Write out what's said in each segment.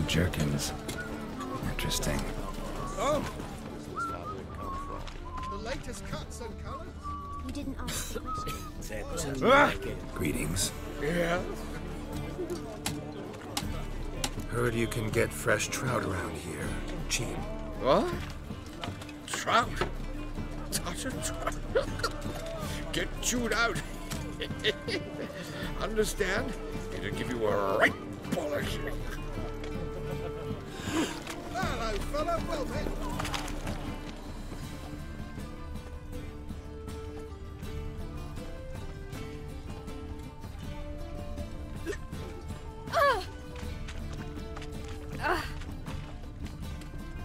jerkins. Interesting. Oh! The latest cuts and colors? You didn't ask the question. Greetings. Yeah. Heard you can get fresh trout around here. Cheap. What? Trout? Touch a trout? Get chewed out. Understand? It'll give you a right polishing. Hello, fella. Well met.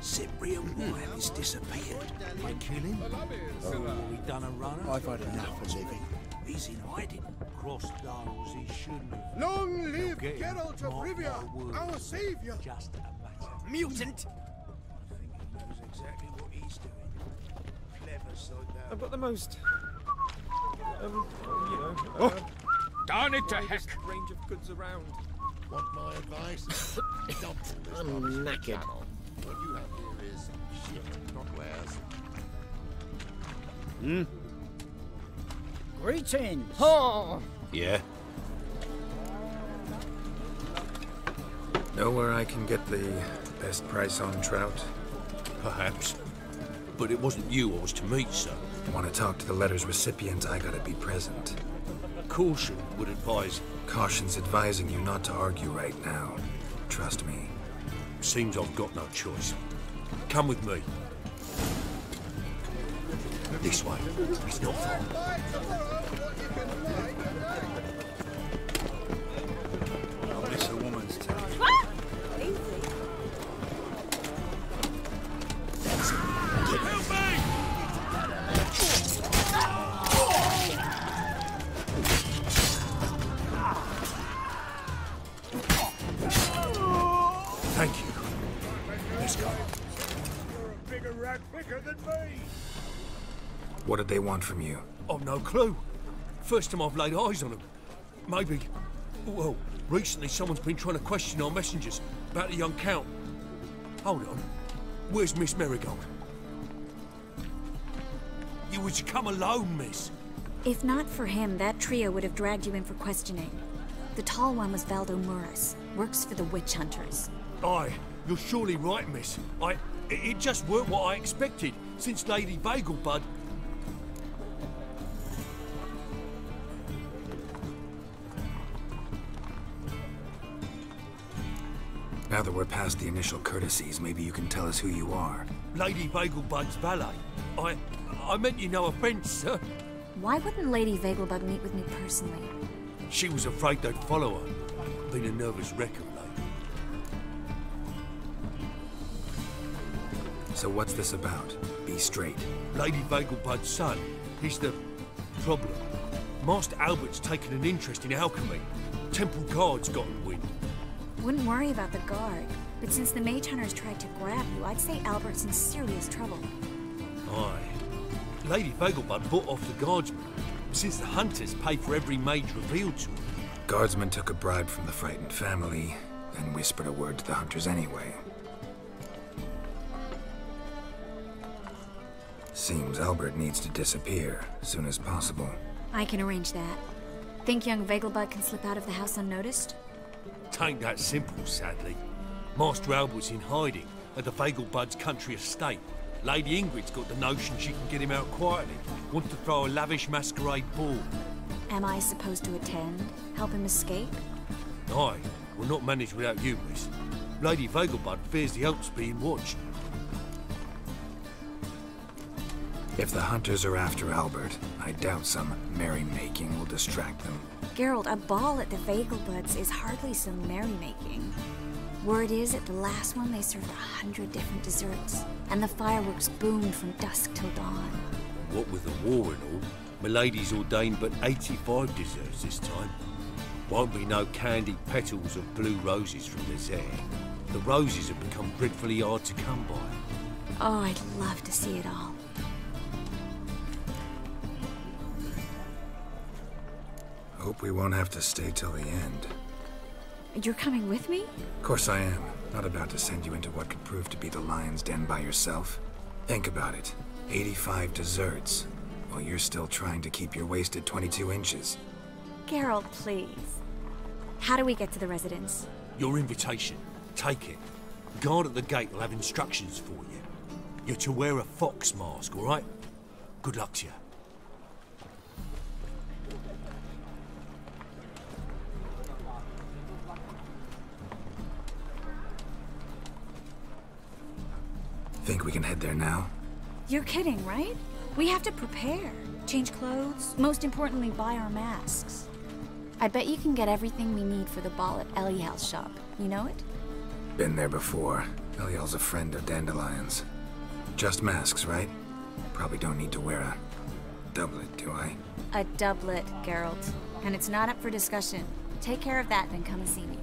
Cyprian Wyatt has disappeared. They kill him? Oh, we done a runner? I've had enough of living. He's in hiding. Crossed those he shouldn't have. Long live Get him. Geralt of Mark Rivia, my words. our savior. Just a matter. Mutant! I think he knows exactly what he's doing. Clever sod that. I've got the most, Darn it to heck. range of goods around. Want my advice? Don't I'm knackered. What you have here is shit, not wares. Greetings! Oh! Yeah? Know where I can get the best price on trout? Perhaps. But it wasn't you I was to meet, sir. Want to talk to the letter's recipient, I gotta be present. Caution would advise. Caution's advising you not to argue right now. Trust me. Seems I've got no choice. Come with me. This way. It's not far. Oh, this a woman's tale. Thank you. Let's go. You're a bigger rat quicker than me. What did they want from you? I've no clue. First time I've laid eyes on them. Maybe... Well, recently someone's been trying to question our messengers about the young Count. Hold on. Where's Miss Marigold? You was to come alone, miss. If not for him, that trio would have dragged you in for questioning. The tall one was Valdo Muras, works for the witch hunters. Aye, you're surely right, miss. It just weren't what I expected, since Lady Bagelbud... Now that we're past the initial courtesies, maybe you can tell us who you are. Lady Bagelbud's valet. I meant you no offence, sir. Why wouldn't Lady Vegelbud meet with me personally? She was afraid they'd follow her. Been a nervous wreck of late. So what's this about? Be straight. Lady Vegelbud's son, he's the problem. Master Albert's taken an interest in alchemy. Temple guards gotten wind. Wouldn't worry about the guard, but since the mage hunters tried to grab you, I'd say Albert's in serious trouble. Aye. Lady Vegelbud bought off the guardsmen, since the hunters pay for every mage revealed to them. Guardsmen took a bribe from the frightened family, and whispered a word to the hunters anyway. Seems Albert needs to disappear as soon as possible. I can arrange that. Think young Vegelbud can slip out of the house unnoticed? Tain't that simple, sadly. Master Albert's in hiding at the Vegelbud's country estate. Lady Ingrid's got the notion she can get him out quietly. Wants to throw a lavish masquerade ball. Am I supposed to attend? Help him escape? Aye, we'll not manage without you, miss. Lady Vegelbud fears the Alps being watched. If the hunters are after Albert, I doubt some merrymaking will distract them. Geralt, a ball at the Vegelbuds is hardly some merrymaking. Word is, at the last one they served 100 different desserts, and the fireworks boomed from dusk till dawn. What with the war and all, Milady's ordained but 85 desserts this time. Won't be no candied petals of blue roses from this air. The roses have become dreadfully hard to come by. Oh, I'd love to see it all. Hope we won't have to stay till the end. You're coming with me? Of course I am. Not about to send you into what could prove to be the lion's den by yourself. Think about it. 85 desserts, while you're still trying to keep your waist at 22 inches. Geralt, please. How do we get to the residence? Your invitation. Take it. Guard at the gate will have instructions for you. You're to wear a fox mask, all right? Good luck to you. Think we can head there now? You're kidding, right? We have to prepare. Change clothes. Most importantly, buy our masks. I bet you can get everything we need for the ball at Eliel's shop. You know it? Been there before. Eliel's a friend of Dandelion's. Just masks, right? Probably don't need to wear a doublet, do I? A doublet, Geralt. And it's not up for discussion. Take care of that, then come and see me.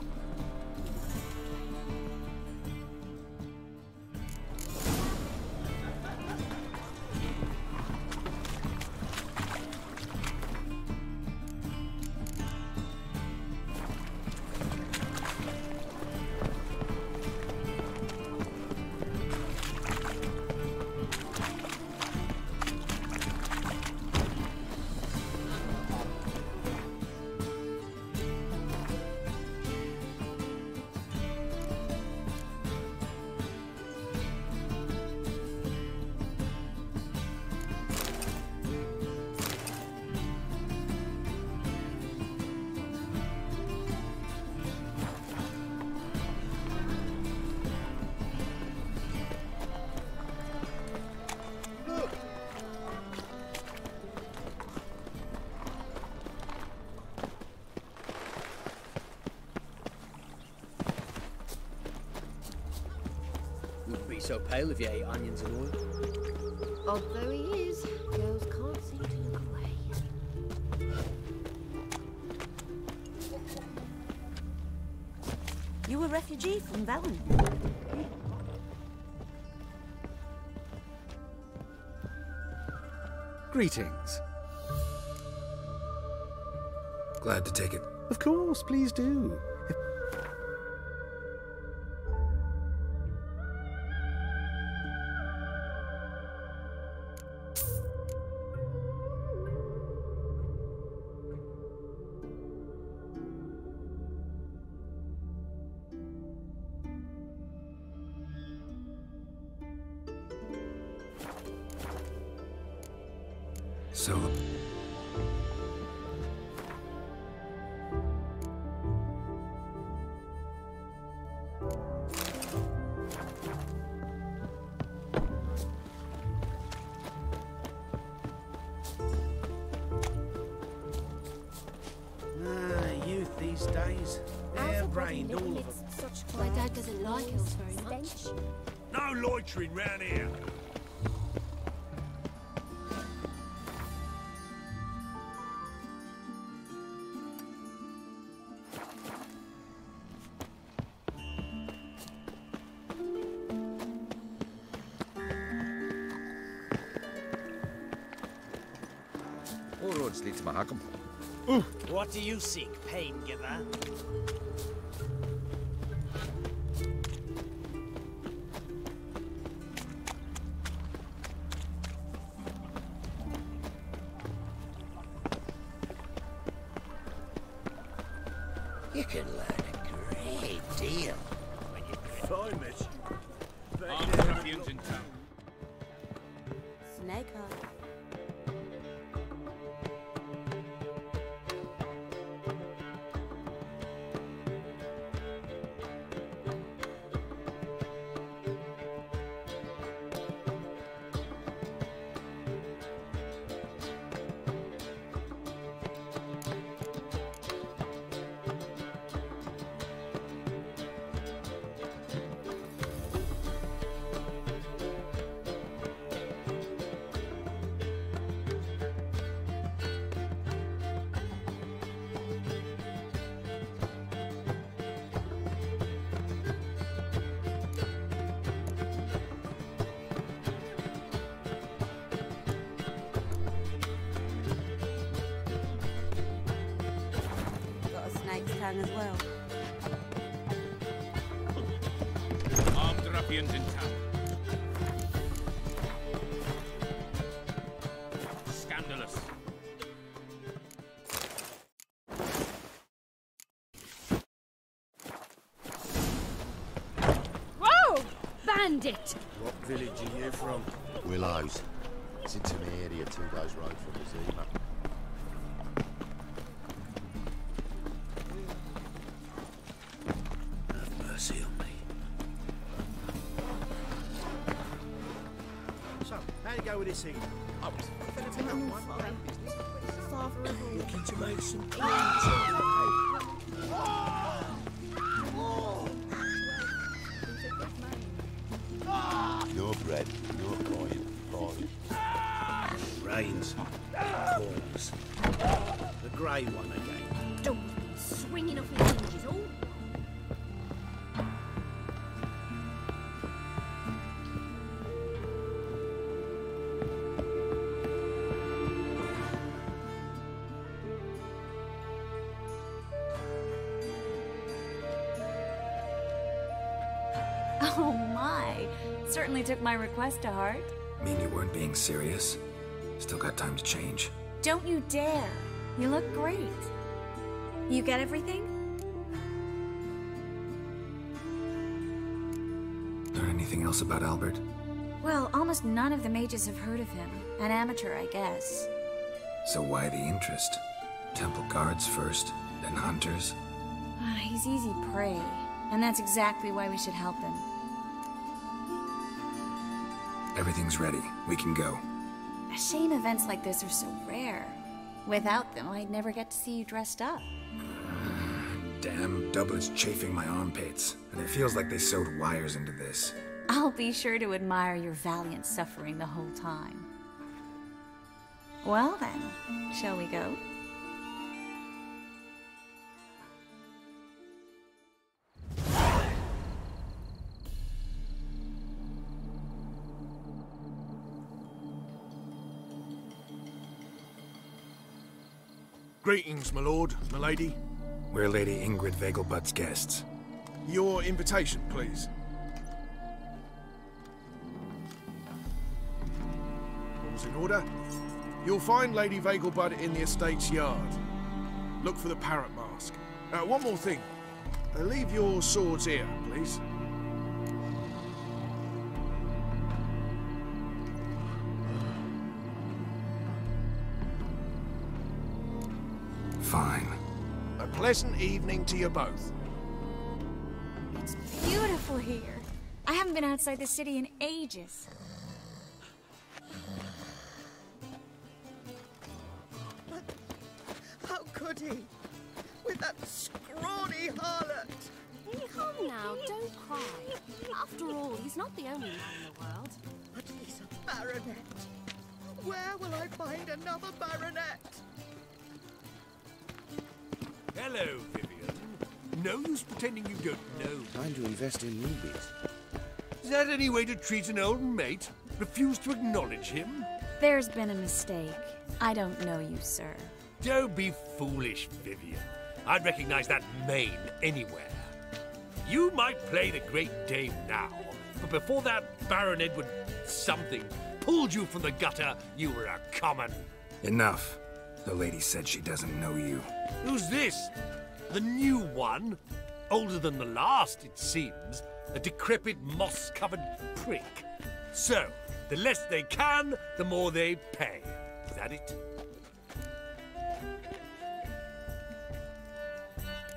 Wouldn't be so pale if you ate onions and oil. Although he is, girls can't seem to look away. You a refugee from Velen? Greetings. Glad to take it. Of course, please do. So... Youth these days. Hair-brained, all of them. My dad doesn't like us very much. No loitering round here. All roads lead to Mahakam. What do you seek, pain giver? You can learn a great deal. Fine, Mitch. Snake eye. town as well. Armed ruffians in town. Scandalous. Whoa! Bandit! What village are you from? Willows. It's into the area 2 days' road from Zima. Have mercy on me. So, how you go with this thing? I was looking to make some No bread, no coin, barley. Rains, corns. The grey one again. Door's been swinging off his hinges all. Oh my! Certainly took my request to heart. Mean you weren't being serious? Still got time to change. Don't you dare! You look great. You get everything? Learn anything else about Albert? Well, almost none of the mages have heard of him. An amateur, I guess. So why the interest? Temple guards first, then hunters? He's easy prey, and that's exactly why we should help him. Everything's ready. We can go. A shame events like this are so rare. Without them, I'd never get to see you dressed up. Damn doublets chafing my armpits, and it feels like they sewed wires into this. I'll be sure to admire your valiant suffering the whole time. Well then, shall we go? Greetings, my lord, my lady. We're Lady Ingrid Vegelbud's guests. Your invitation, please. All's in order. You'll find Lady Vegelbud in the estate's yard. Look for the parrot mask. One more thing. Leave your swords here, please. Fine. A pleasant evening to you both. It's beautiful here. I haven't been outside the city in ages. How could he? With that scrawny harlot! Come now, don't cry. After all, he's not the only man in the world. But he's a baronet. Where will I find another baronet? Hello, Vivian. No use pretending you don't know. Time to invest in rubies. Is that any way to treat an old mate? Refuse to acknowledge him? There's been a mistake. I don't know you, sir. Don't be foolish, Vivian. I'd recognize that mane anywhere. You might play the great dame now, but before that Baron Edward something pulled you from the gutter, you were a common. Enough. The lady said she doesn't know you. Who's this? The new one? Older than the last, it seems. A decrepit, moss-covered prick. So, the less they can, the more they pay. Is that it?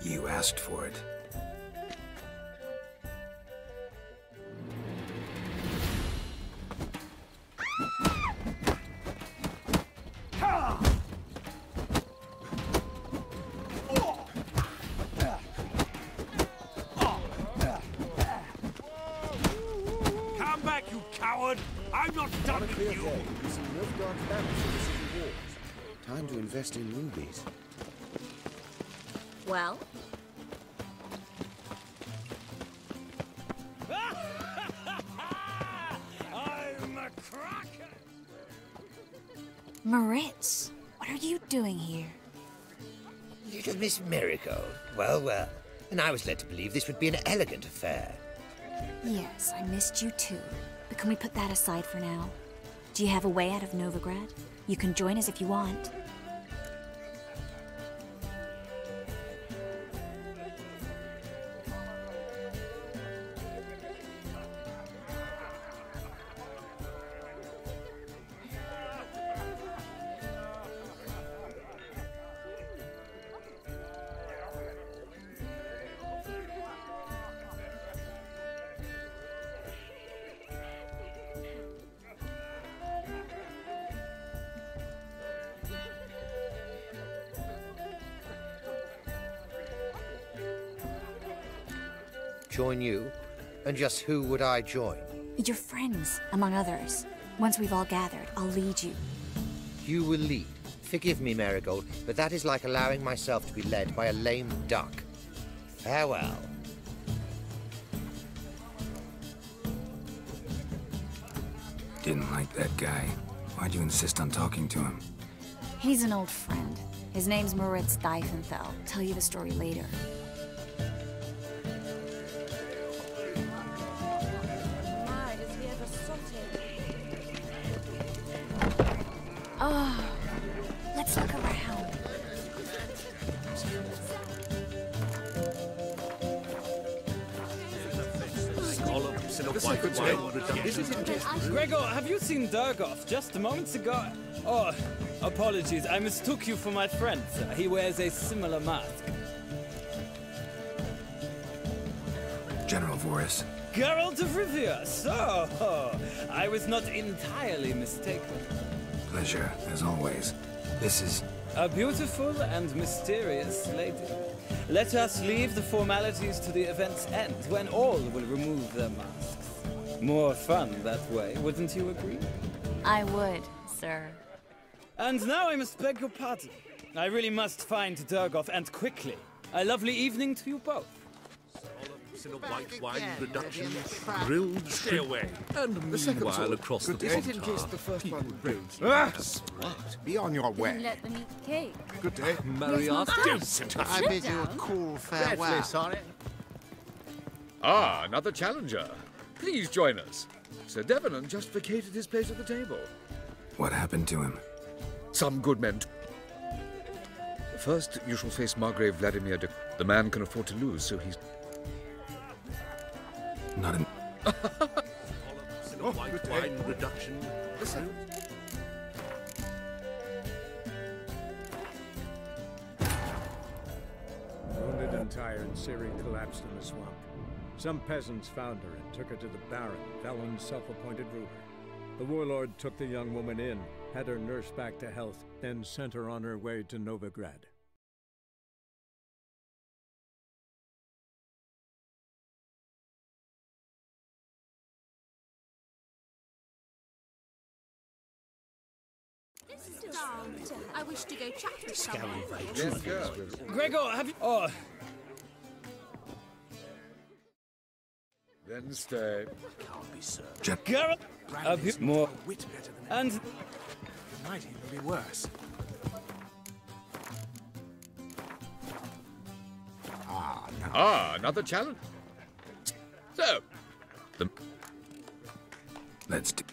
You asked for it. Come back, you coward! I'm not done with you! Time to invest in rubies. Well? I'm a cracker! Moritz, what are you doing here? You little Miss Miracle. Well, well. And I was led to believe this would be an elegant affair. Yes, I missed you too. But can we put that aside for now? Do you have a way out of Novigrad? You can join us if you want. Join you? And just who would I join? Your friends, among others. Once we've all gathered, I'll lead you. You will lead. Forgive me, Marigold, but that is like allowing myself to be led by a lame duck. Farewell. Didn't like that guy. Why'd you insist on talking to him? He's an old friend. His name's Moritz Diefenthal. Tell you the story later. Oh, let's look around. Gregor, have you seen Durgoff just moments ago? Oh, apologies, I mistook you for my friend, sir. He wears a similar mask. General Voris. Geralt of Rivia, so I was not entirely mistaken. Pleasure, as always. This is... a beautiful and mysterious lady. Let us leave the formalities to the event's end, when all will remove their masks. More fun that way, wouldn't you agree? I would, sir. And now I must beg your pardon. I really must find Durgoff, and quickly. A lovely evening to you both. In a white wine reduction, grilled away. And meanwhile, across the Is it in case the first one rings? Smart. Be on your way. Let them eat cake. Good day. I bid you a cool farewell. Sorry. Ah, another challenger. Please join us. Sir Devenant just vacated his place at the table. What happened to him? Some good men. First, you shall face Margrave Vladimir de... The man can afford to lose, so he's... Not in... In a white wine reduction. Wounded and tired, Ciri collapsed in the swamp. Some peasants found her and took her to the Baron, Valen's self-appointed ruler. The warlord took the young woman in, had her nursed back to health, then sent her on her way to Novigrad. I wish to go chat with someone. Yes, girl. Gregor, have you... Oh, Then stay. Can't be sir. Geralt... A bit more... Wit better than And... it might even be worse. Ah, another challenge. So, the... Let's do...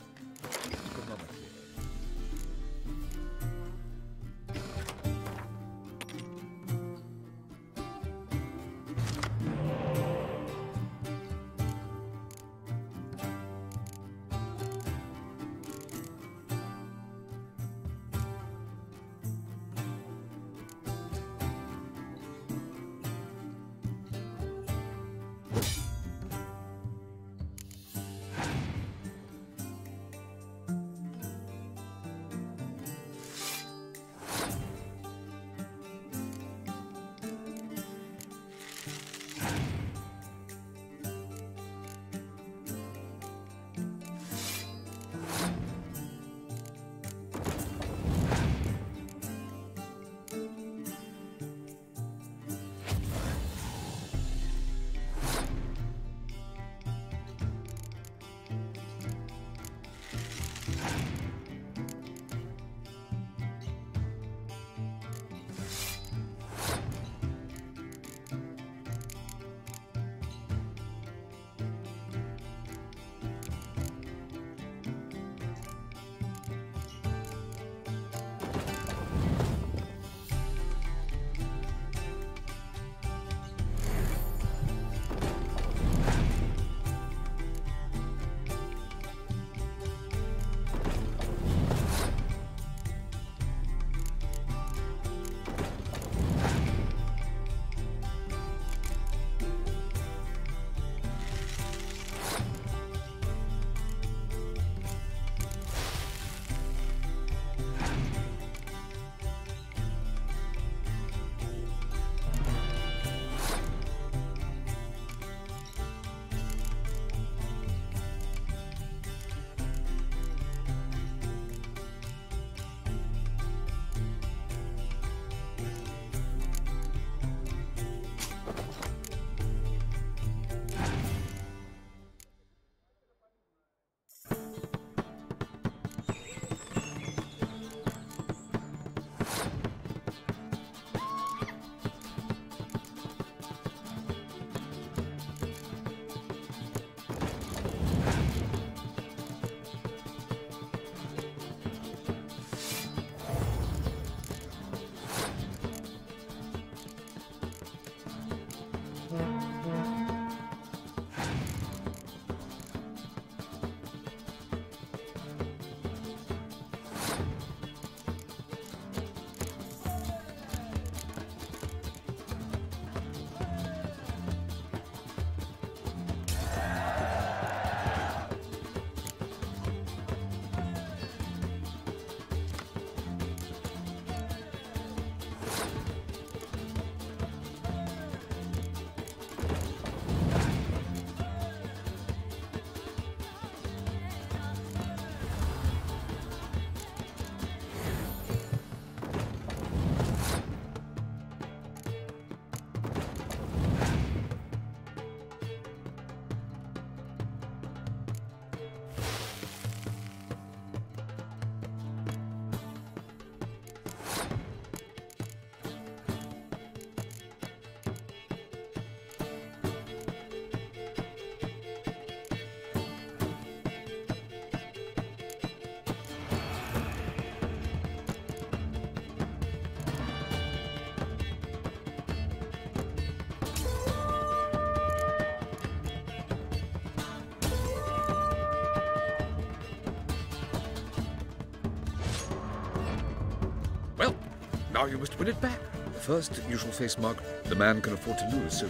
Now you must win it back. First, you shall face Margaret. The man can afford to lose, so...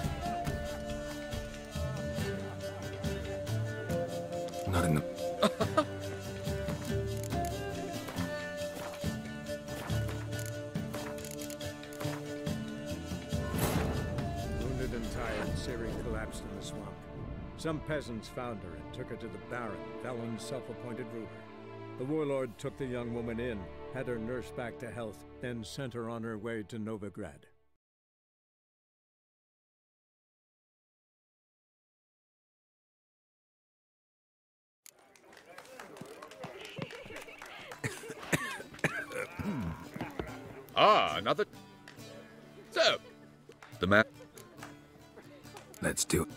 Not in the... Wounded and tired, Ciri collapsed in the swamp. Some peasants found her and took her to the Baron, Velen's self-appointed ruler. The warlord took the young woman in, had her nursed back to health, then sent her on her way to Novigrad. Ah, another... So, the man... Let's do it.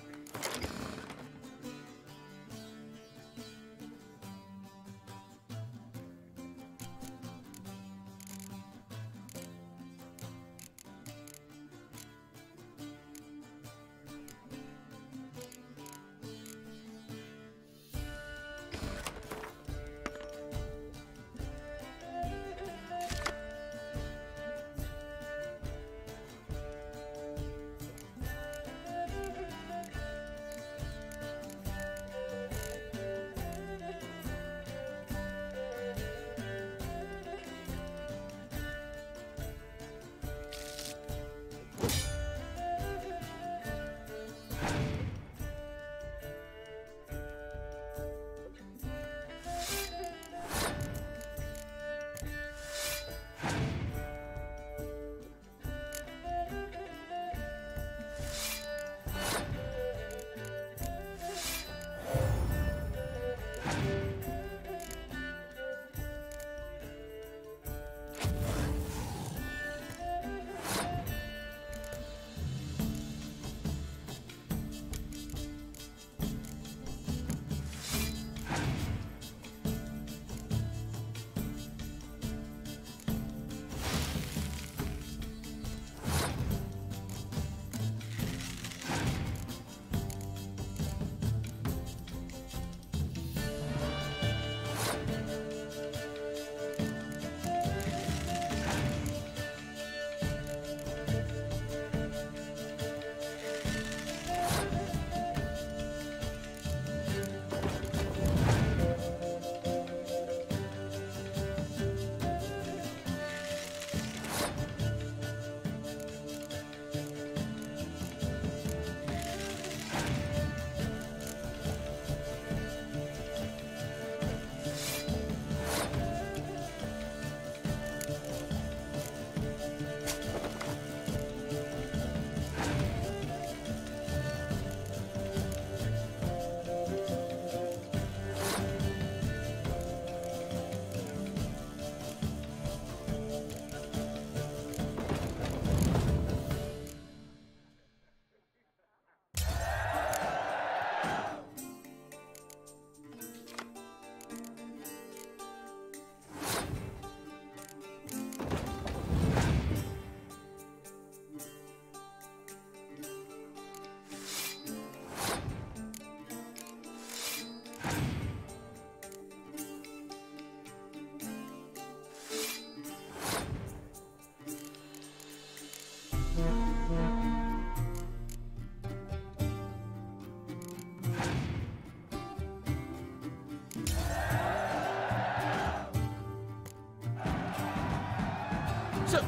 So,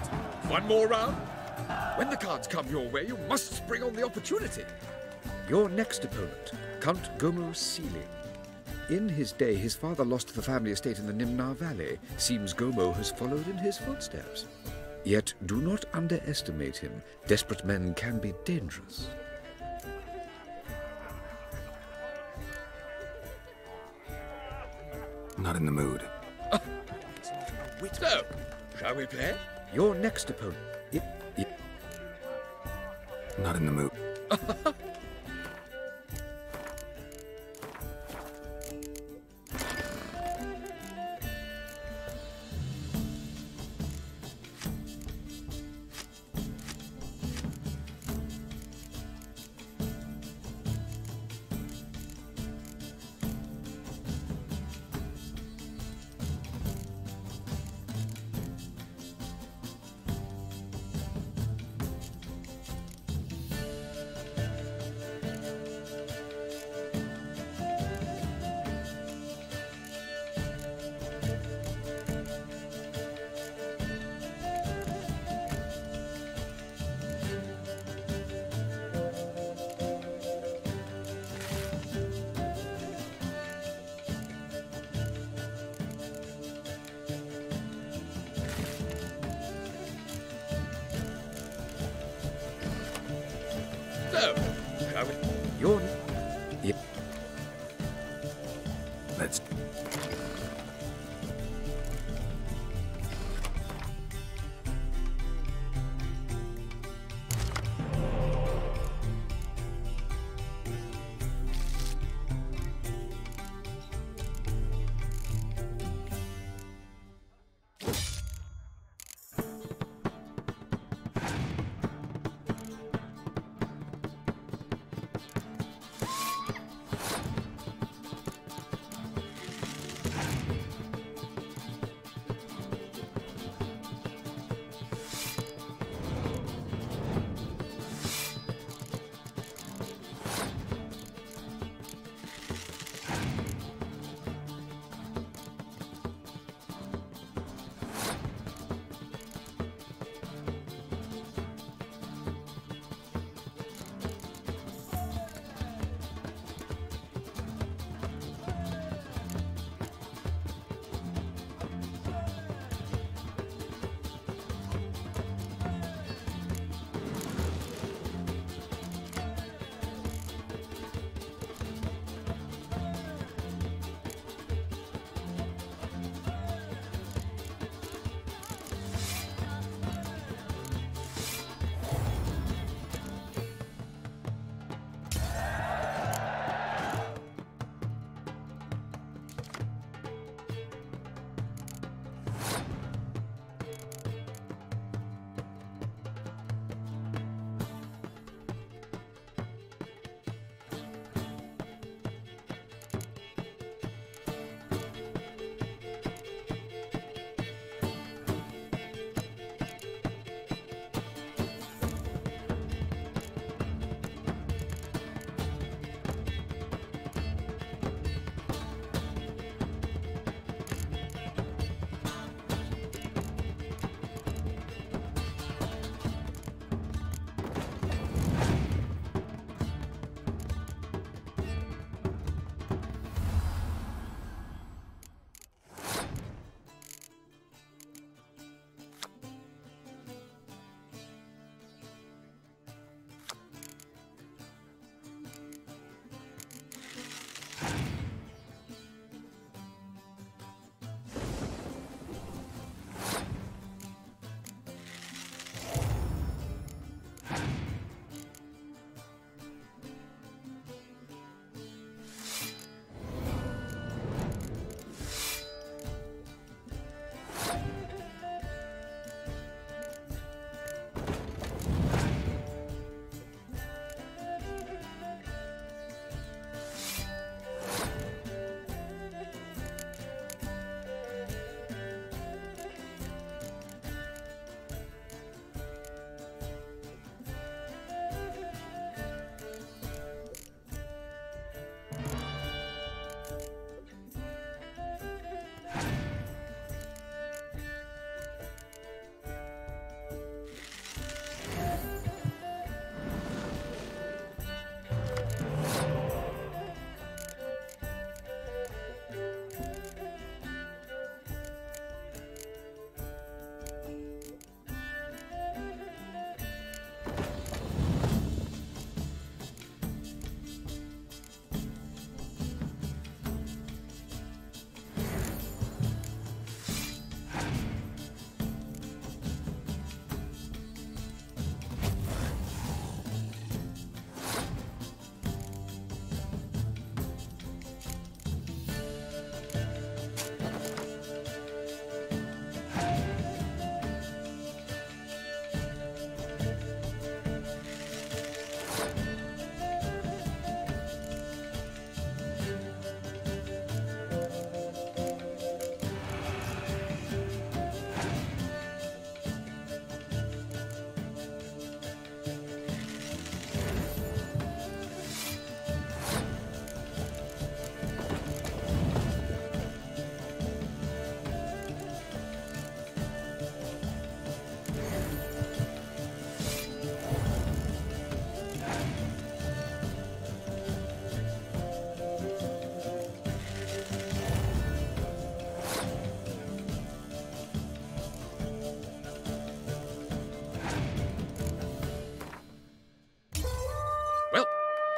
one more round? When the cards come your way, you must spring on the opportunity. Your next opponent, Count Gomer Sealing. In his day, his father lost the family estate in the Nimnar Valley. Seems Gomo has followed in his footsteps. Yet, do not underestimate him. Desperate men can be dangerous. Not in the mood. So, shall we play? Your next opponent. Not in the mood. So, you're... Yep. Let's...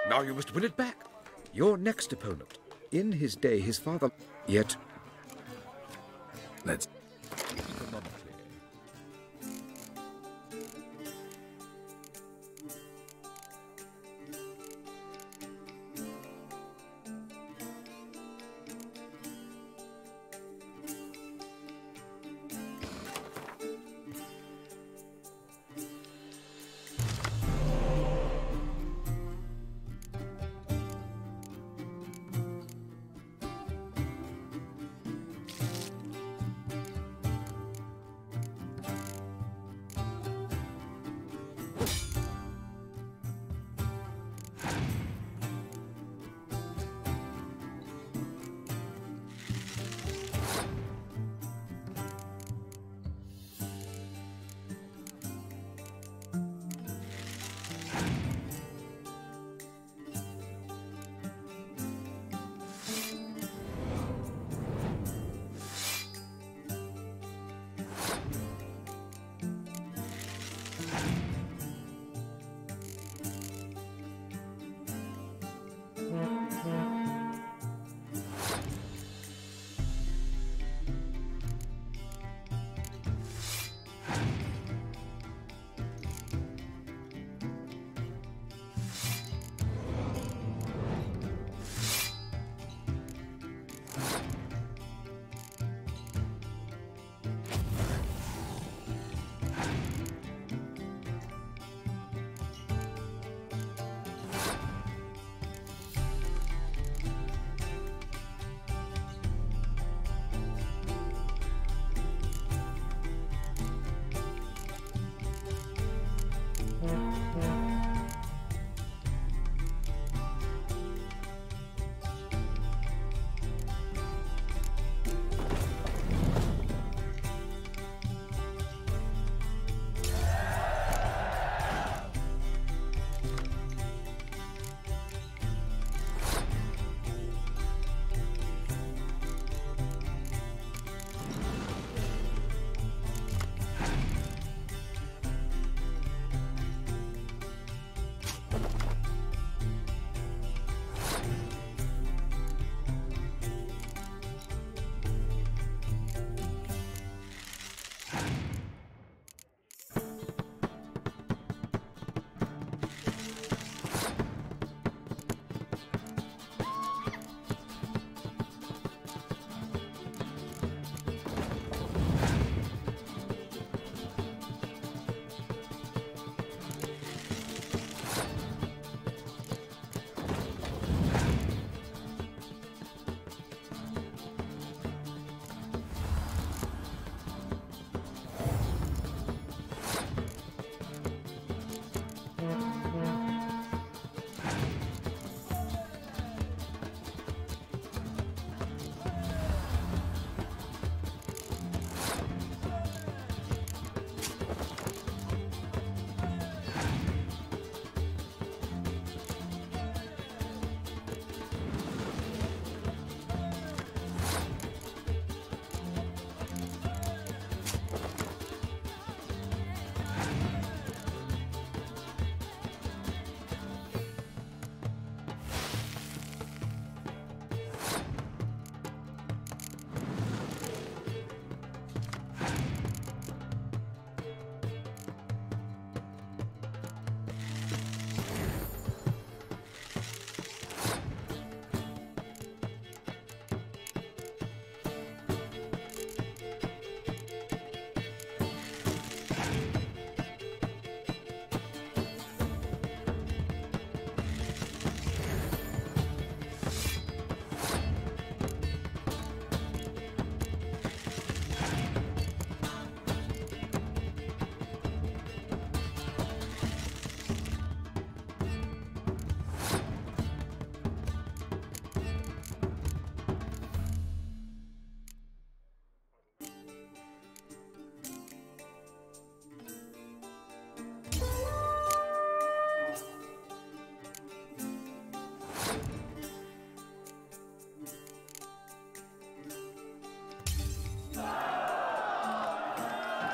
Now you must win it back. Your next opponent. In his day, his father... Yet... Let's...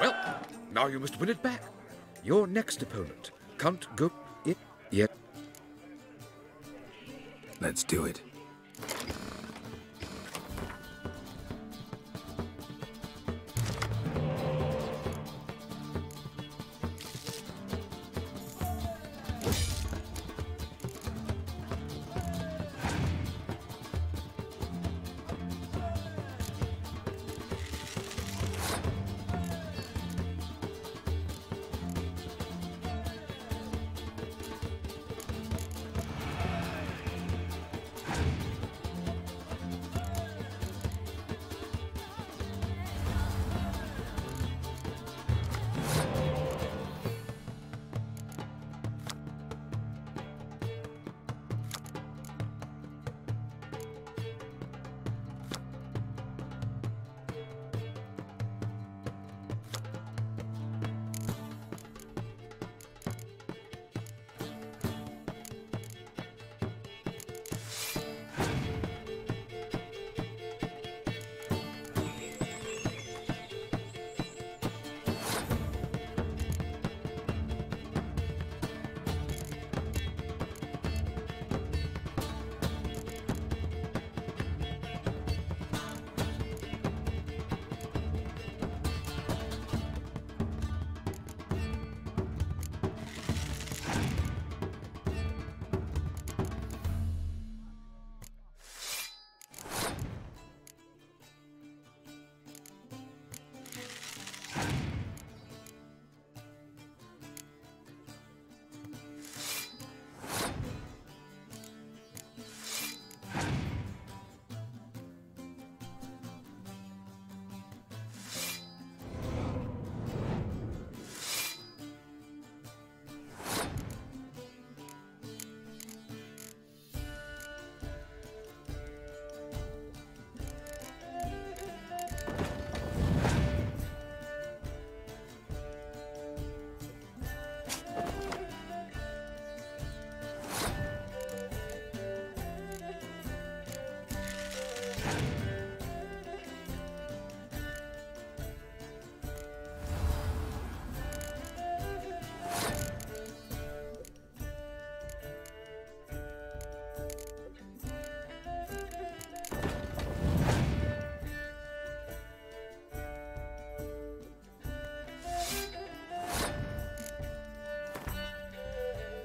Well, now you must win it back. Your next opponent can't go it yet. Let's do it.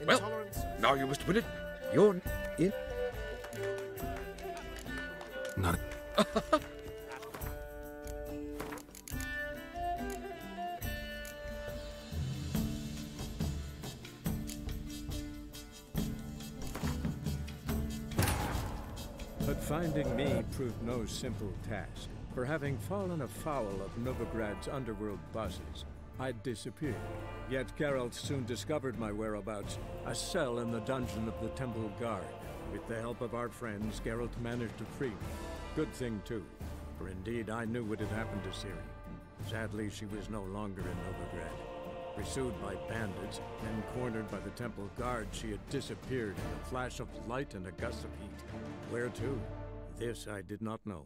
Well, now you must win it. You're in. Not. But finding me proved no simple task. For having fallen afoul of Novigrad's underworld bosses, I'd disappeared. Yet Geralt soon discovered my whereabouts, a cell in the dungeon of the Temple Guard. With the help of our friends, Geralt managed to free me. Good thing, too, for indeed I knew what had happened to Ciri. Sadly, she was no longer in Novigrad. Pursued by bandits, then cornered by the Temple Guard, she had disappeared in a flash of light and a gust of heat. Where to? This I did not know.